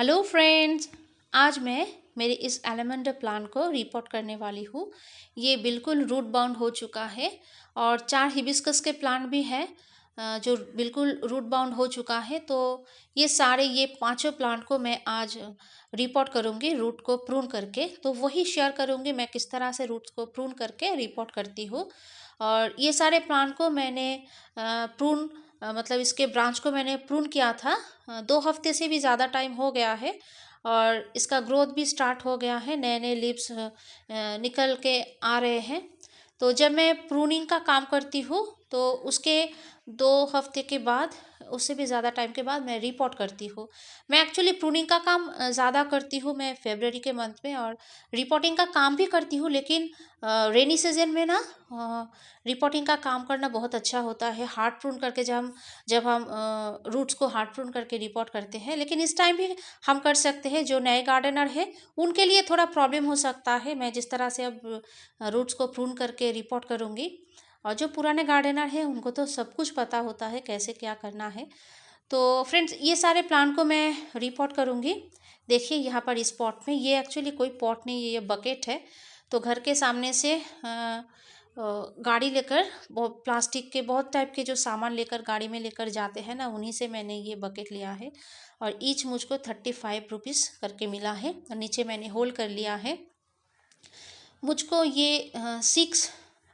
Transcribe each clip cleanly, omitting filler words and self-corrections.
Hello friends. आज मैं मेरे इस एलेमेंडर प्लांट को रिपोर्ट करने वाली हूँ। ये बिल्कुल रूट बाउंड हो चुका है और 4 हिबिस्कस के प्लांट भी हैं जो बिल्कुल रूट बाउंड हो चुका है। तो ये पांचों प्लांट को मैं आज रिपोर्ट करूँगी रूट को प्रून करके। तो वही शेयर करूँगी मैं किस तरह से रूट्स को प्रून करके रिपोर्ट करती हूँ। और ये सारे प्लांट को मैंने प्रून मतलब इसके ब्रांच को मैंने प्रून किया था 2 हफ्ते से भी ज़्यादा टाइम हो गया है। और इसका ग्रोथ भी स्टार्ट हो गया है, नए नए लीव्स निकल के आ रहे हैं। तो जब मैं प्रूनिंग का काम करती हूँ तो उसके 2 हफ्ते के बाद, उससे भी ज़्यादा टाइम के बाद मैं रिपोर्ट करती हूँ। मैं एक्चुअली प्रूनिंग का काम ज़्यादा करती हूँ मैं फेब्रवरी के मंथ में, और रिपोर्टिंग का काम भी करती हूँ। लेकिन रेनी सीजन में ना रिपोर्टिंग का काम करना बहुत अच्छा होता है, हार्ड प्रून करके जब हम रूट्स को हार्ड प्रून करके रिपोर्ट करते हैं। लेकिन इस टाइम भी हम कर सकते हैं। जो नए गार्डनर है उनके लिए थोड़ा प्रॉब्लम हो सकता है, मैं जिस तरह से अब रूट्स को प्रून करके रिपोर्ट करूँगी। और जो पुराने गार्डनर हैं उनको तो सब कुछ पता होता है कैसे क्या करना है। तो फ्रेंड्स, ये सारे प्लांट को मैं रिपोर्ट करूँगी। देखिए यहाँ पर इस पॉट में, ये एक्चुअली कोई पॉट नहीं है, ये बकेट है। तो घर के सामने से गाड़ी लेकर, बहुत प्लास्टिक के बहुत टाइप के जो सामान लेकर गाड़ी में लेकर जाते हैं ना, उन्हीं से मैंने ये बकेट लिया है। और ईच मुझको 35 रुपीज़ करके मिला है। और नीचे मैंने होल कर लिया है। मुझको ये 6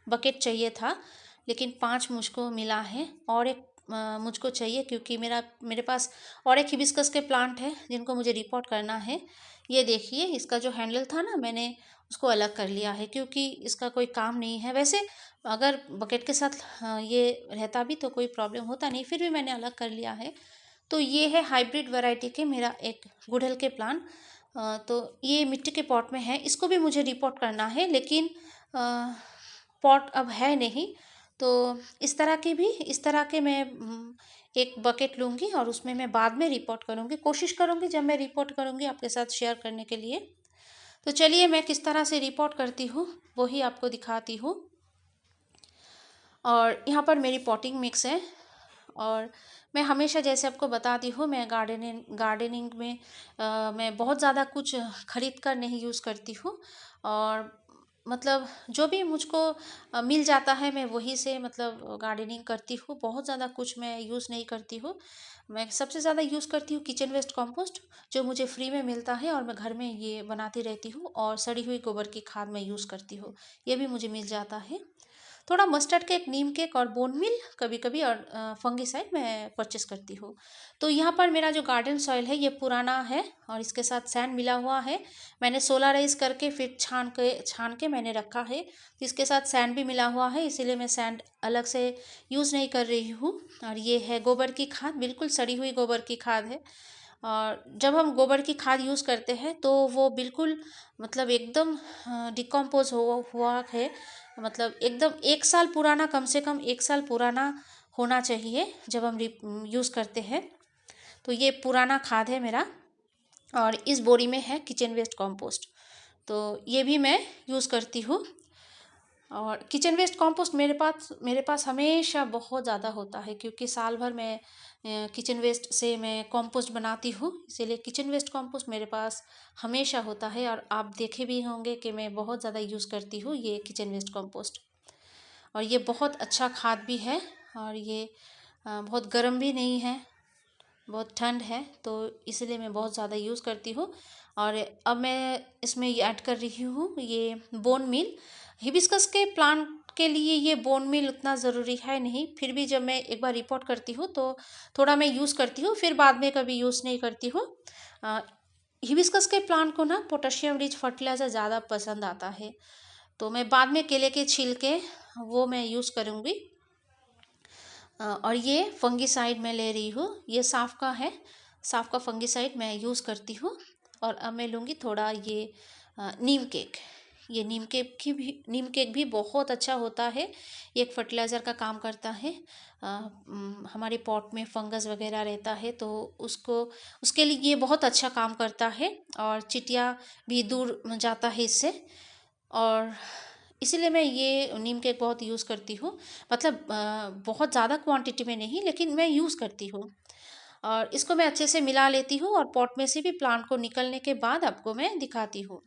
बकेट चाहिए था, लेकिन 5 मुझको मिला है। और एक मुझको चाहिए, क्योंकि मेरे पास और एक हिबिस्कस के प्लांट है जिनको मुझे रिपोर्ट करना है। ये देखिए, इसका जो हैंडल था ना, मैंने उसको अलग कर लिया है क्योंकि इसका कोई काम नहीं है। वैसे अगर बकेट के साथ ये रहता भी तो कोई प्रॉब्लम होता नहीं, फिर भी मैंने अलग कर लिया है। तो ये है हाइब्रिड वैरायटी के मेरा एक गुड़हल के प्लांट। तो ये मिट्टी के पॉट में है, इसको भी मुझे रिपोर्ट करना है। लेकिन पॉट अब है नहीं। तो इस तरह के मैं एक बकेट लूँगी और उसमें मैं बाद में रिपोर्ट करूँगी। कोशिश करूँगी जब मैं रिपोर्ट करूँगी आपके साथ शेयर करने के लिए। तो चलिए, मैं किस तरह से रिपोर्ट करती हूँ वही आपको दिखाती हूँ। और यहाँ पर मेरी पॉटिंग मिक्स है। और मैं हमेशा जैसे आपको बताती हूँ, मैं गार्डनिंग में मैं बहुत ज़्यादा कुछ खरीद कर नहीं यूज़ करती हूँ। और मतलब जो भी मुझको मिल जाता है मैं वही से मतलब गार्डनिंग करती हूँ। बहुत ज़्यादा कुछ मैं यूज़ नहीं करती हूँ। मैं सबसे ज़्यादा यूज़ करती हूँ किचन वेस्ट कंपोस्ट, जो मुझे फ्री में मिलता है और मैं घर में ये बनाती रहती हूँ। और सड़ी हुई गोबर की खाद मैं यूज़ करती हूँ, ये भी मुझे मिल जाता है। थोड़ा मस्टर्ड केक, नीम केक और बोन मिल कभी कभी, और फंगिसाइड मैं परचेस करती हूँ। तो यहाँ पर मेरा जो गार्डन सॉइल है ये पुराना है और इसके साथ सैंड मिला हुआ है। मैंने सोलराइज करके फिर छान के मैंने रखा है। तो इसके साथ सैंड भी मिला हुआ है, इसीलिए मैं सैंड अलग से यूज़ नहीं कर रही हूँ। और ये है गोबर की खाद, बिल्कुल सड़ी हुई गोबर की खाद है। और जब हम गोबर की खाद यूज़ करते हैं तो वो बिल्कुल मतलब एकदम डिकम्पोज हुआ है। मतलब एकदम 1 साल पुराना, कम से कम 1 साल पुराना होना चाहिए जब हम यूज़ करते हैं। तो ये पुराना खाद है मेरा। और इस बोरी में है किचन वेस्ट कंपोस्ट, तो ये भी मैं यूज़ करती हूँ। और किचन वेस्ट कंपोस्ट मेरे पास हमेशा बहुत ज़्यादा होता है, क्योंकि साल भर मैं किचन वेस्ट से मैं कंपोस्ट बनाती हूँ। इसीलिए किचन वेस्ट कंपोस्ट मेरे पास हमेशा होता है। और आप देखे भी होंगे कि मैं बहुत ज़्यादा यूज़ करती हूँ ये किचन वेस्ट कंपोस्ट। और ये बहुत अच्छा खाद भी है। और ये बहुत गर्म भी नहीं है, बहुत ठंड है, तो इसलिए मैं बहुत ज़्यादा यूज़ करती हूँ। और अब मैं इसमें ये ऐड कर रही हूँ ये बोन मील। हिबिस्कस के प्लांट के लिए ये बोन मील उतना ज़रूरी है नहीं, फिर भी जब मैं एक बार रिपोर्ट करती हूँ तो थोड़ा मैं यूज़ करती हूँ, फिर बाद में कभी यूज़ नहीं करती हूँ। हिबिस्कस के प्लांट को ना पोटेशियम रिच फर्टिलाइज़र ज़्यादा पसंद आता है, तो मैं बाद में केले के छिलके वो मैं यूज़ करूँगी। और ये फंगिसाइड मैं ले रही हूँ, ये साफ का है, साफ का फंगिसाइड मैं यूज़ करती हूँ। और अब मैं लूँगी थोड़ा ये नीम केक। ये नीम केक भी बहुत अच्छा होता है, ये एक फर्टिलाइज़र का काम करता है। हमारे पॉट में फंगस वगैरह रहता है तो उसको उसके लिए ये बहुत अच्छा काम करता है। और चिटिया भी दूर जाता है इससे। और इसीलिए मैं ये नीम केक बहुत यूज़ करती हूँ। मतलब बहुत ज़्यादा क्वांटिटी में नहीं, लेकिन मैं यूज़ करती हूँ। और इसको मैं अच्छे से मिला लेती हूँ और पॉट में से भी प्लांट को निकलने के बाद आपको मैं दिखाती हूँ।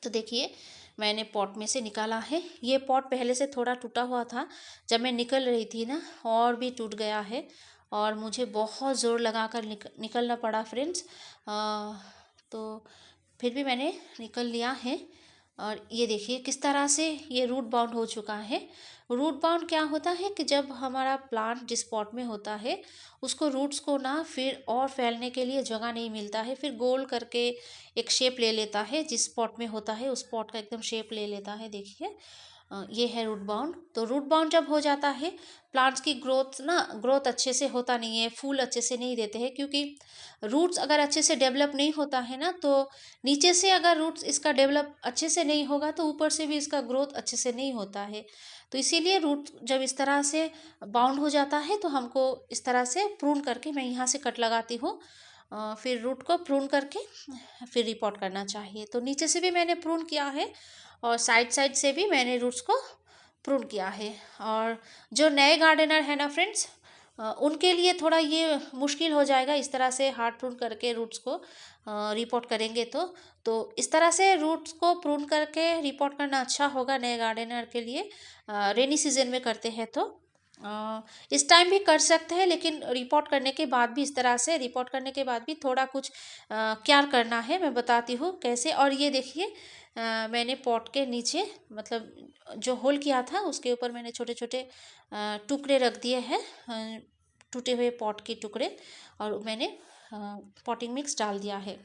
तो देखिए मैंने पॉट में से निकाला है। ये पॉट पहले से थोड़ा टूटा हुआ था, जब मैं निकल रही थी ना और भी टूट गया है और मुझे बहुत ज़ोर लगा कर निकलना पड़ा फ्रेंड्स। तो फिर भी मैंने निकल लिया है। और ये देखिए किस तरह से ये रूट बाउंड हो चुका है। रूट बाउंड क्या होता है कि जब हमारा प्लांट जिस पॉट में होता है उसको रूट्स को ना फिर और फैलने के लिए जगह नहीं मिलता है, फिर गोल करके एक शेप ले लेता है, जिस पॉट में होता है उस पॉट का एकदम शेप ले लेता है। देखिए ये है रूट बाउंड। तो रूट बाउंड जब हो जाता है प्लांट्स की ग्रोथ अच्छे से होता नहीं है, फूल अच्छे से नहीं देते हैं, क्योंकि रूट्स अगर अच्छे से डेवलप नहीं होता है ना, तो नीचे से अगर रूट्स इसका डेवलप अच्छे से नहीं होगा तो ऊपर से भी इसका ग्रोथ अच्छे से नहीं होता है। तो इसीलिए रूट जब इस तरह से बाउंड हो जाता है तो हमको इस तरह से प्रून करके, मैं यहाँ से कट लगाती हूँ, फिर रूट को प्रून करके फिर रिपोर्ट करना चाहिए। तो नीचे से भी मैंने प्रून किया है और साइड साइड से भी मैंने रूट्स को प्रून किया है। और जो नए गार्डनर है ना फ्रेंड्स, उनके लिए थोड़ा ये मुश्किल हो जाएगा, इस तरह से हार्ड प्रून करके रूट्स को रिपोर्ट करेंगे तो इस तरह से रूट्स को प्रून करके रिपोर्ट करना अच्छा होगा नए गार्डनर के लिए। रेनी सीजन में करते हैं तो इस टाइम भी कर सकते हैं, लेकिन रिपोर्ट करने के बाद भी, इस तरह से रिपोर्ट करने के बाद भी थोड़ा कुछ केयर करना है, मैं बताती हूँ कैसे। और ये देखिए मैंने पॉट के नीचे मतलब जो होल किया था उसके ऊपर मैंने छोटे छोटे टुकड़े रख दिए हैं, टूटे हुए पॉट के टुकड़े, और मैंने पॉटिंग मिक्स डाल दिया है।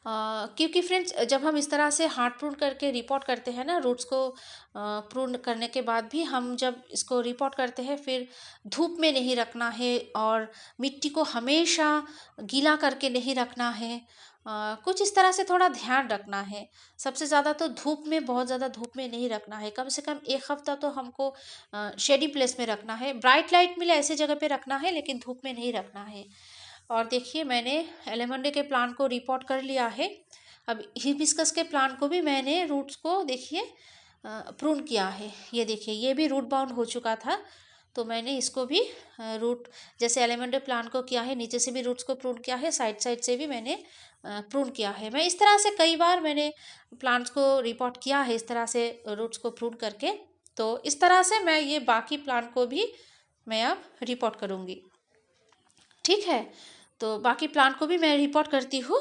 क्योंकि फ्रेंड्स जब हम इस तरह से हार्ड प्रून करके रिपोर्ट करते हैं ना, रूट्स को प्रून करने के बाद भी हम जब इसको रिपोर्ट करते हैं, फिर धूप में नहीं रखना है और मिट्टी को हमेशा गीला करके नहीं रखना है। कुछ इस तरह से थोड़ा ध्यान रखना है। सबसे ज़्यादा तो धूप में, बहुत ज़्यादा धूप में नहीं रखना है, कम से कम 1 हफ्ता तो हमको शेडी प्लेस में रखना है। ब्राइट लाइट मिले ऐसे जगह पे रखना है, लेकिन धूप में नहीं रखना है। और देखिए मैंने एलेमंडे के प्लांट को रिपोर्ट कर लिया है। अब हिबिस्कस के प्लांट को भी मैंने रूट्स को देखिए प्रून किया है। ये देखिए ये भी रूट बाउंड हो चुका था, तो मैंने इसको भी रूट जैसे एलेमंडे प्लांट को किया है, नीचे से भी रूट्स को प्रून किया है, साइड साइड से भी मैंने प्रून किया है। मैं इस तरह से कई बार मैंने प्लांट्स को रिपोर्ट किया है, इस तरह से रूट्स को प्रून करके। तो इस तरह से मैं ये बाकी प्लांट को भी मैं अब रिपोर्ट करूँगी, ठीक है। तो बाकी प्लांट को भी मैं रिपोर्ट करती हूँ।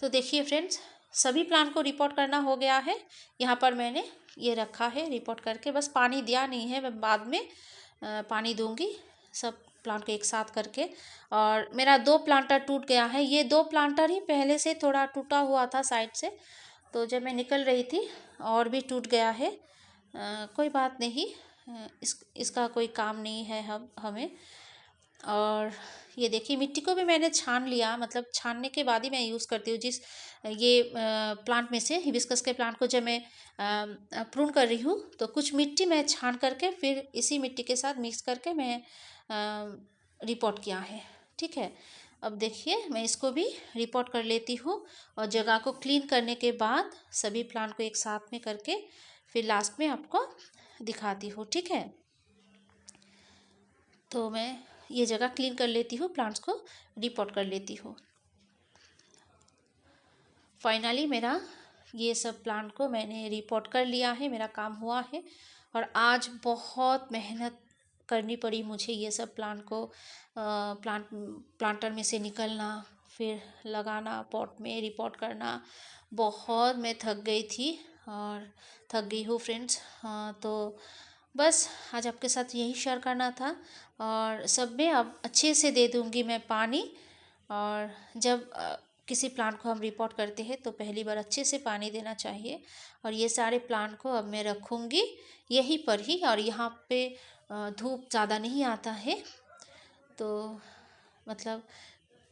तो देखिए फ्रेंड्स सभी प्लांट को रिपोर्ट करना हो गया है। यहाँ पर मैंने ये रखा है रिपोर्ट करके, बस पानी दिया नहीं है, मैं बाद में पानी दूंगी सब प्लांट को एक साथ करके। और मेरा 2 प्लांटर टूट गया है, ये 2 प्लांटर ही पहले से थोड़ा टूटा हुआ था साइड से, तो जब मैं निकल रही थी और भी टूट गया है। कोई बात नहीं, इसका कोई काम नहीं है हमें। और ये देखिए मिट्टी को भी मैंने छान लिया, मतलब छानने के बाद ही मैं यूज़ करती हूँ। जिस ये प्लांट में से हिबिस्कस के प्लांट को जब मैं प्रून कर रही हूँ तो कुछ मिट्टी मैं छान करके फिर इसी मिट्टी के साथ मिक्स करके मैं रिपोर्ट किया है, ठीक है। अब देखिए मैं इसको भी रिपोर्ट कर लेती हूँ और जगह को क्लीन करने के बाद सभी प्लांट को एक साथ में करके फिर लास्ट में आपको दिखाती हूँ, ठीक है। तो मैं ये जगह क्लीन कर लेती हूँ, प्लांट्स को रिपोर्ट कर लेती हूँ। फाइनली मेरा ये सब प्लांट को मैंने रिपोर्ट कर लिया है, मेरा काम हुआ है। और आज बहुत मेहनत करनी पड़ी मुझे ये सब प्लांट को प्लांटर में से निकलना, फिर लगाना पॉट में, रिपोर्ट करना। बहुत मैं थक गई थी और थक गई हूँ फ्रेंड्स। हाँ तो बस आज आपके साथ यही शेयर करना था। और सब में अब अच्छे से दे दूँगी मैं पानी। और जब किसी प्लांट को हम रिपोर्ट करते हैं तो पहली बार अच्छे से पानी देना चाहिए। और ये सारे प्लांट को अब मैं रखूँगी यहीं पर ही, और यहाँ पे धूप ज़्यादा नहीं आता है, तो मतलब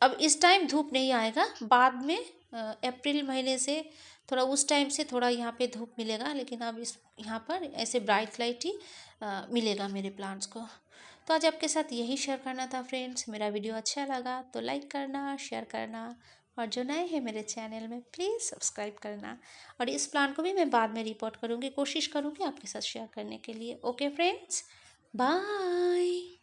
अब इस टाइम धूप नहीं आएगा, बाद में अप्रैल महीने से थोड़ा उस टाइम से थोड़ा यहाँ पे धूप मिलेगा, लेकिन अब इस यहाँ पर ऐसे ब्राइट लाइट ही मिलेगा मेरे प्लांट्स को। तो आज आपके साथ यही शेयर करना था फ्रेंड्स। मेरा वीडियो अच्छा लगा तो लाइक करना, शेयर करना, और जो नए हैं मेरे चैनल में प्लीज़ सब्सक्राइब करना। और इस प्लान को भी मैं बाद में रिपोर्ट करूँगी, कोशिश करूँगी आपके साथ शेयर करने के लिए। Okay friends, bye.